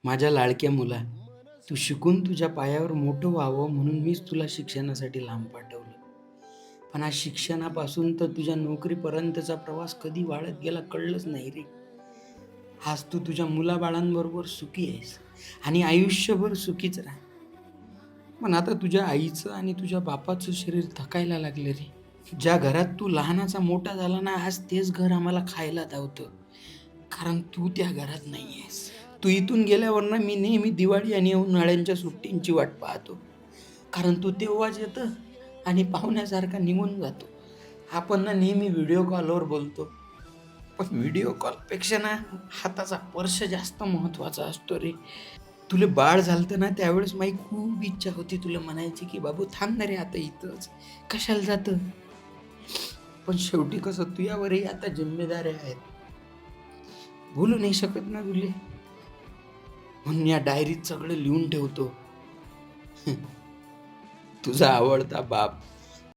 माझ्या लाडक्या मुला, तू शिकून तुझ्या पायावर मोठं व्हावं म्हणून मीच तुला शिक्षणासाठी लांब पाठवलं. पण आज शिक्षणापासून तर तुझ्या नोकरीपर्यंतचा प्रवास कधी वाढत गेला कळलंच नाही रे. आज तू तुझ्या मुलाबाळांबरोबर सुखी आहेस आणि आयुष्यभर सुखीच राहा. पण आता तुझ्या आईचं आणि तुझ्या बापाचं शरीर थकायला लागलं रे. ज्या घरात तू लहानाचा मोठा झाला ना, आज तेच घर आम्हाला खायला धावतं. कारण तू त्या घरात नाहीयेस. तू इथून गेल्यावर ना मी नेहमी दिवाळी आणि उन्हाळ्यांच्या सुट्टींची वाट पाहतो. कारण तू तेव्हाच येतं आणि पाहुण्यासारखा निघून जातो. आपण ना नेहमी व्हिडिओ कॉलवर बोलतो. पण व्हिडिओ कॉलपेक्षा ना हाताचा स्पर्श जास्त महत्त्वाचा असतो रे. तुला बाळ झालतं ना त्यावेळेस माझी खूप इच्छा होती तुला म्हणायची, की "बाबू थांब ना रे आता इथंच. कशाला जातं?" पण शेवटी कसं तुझ्यावरही आता जिम्मेदाऱ्या आहेत. बोलू नाही शकत ना तुले. म्हणून या डायरीत सगळं लिहून ठेवतो. तुझा आवडता बाप.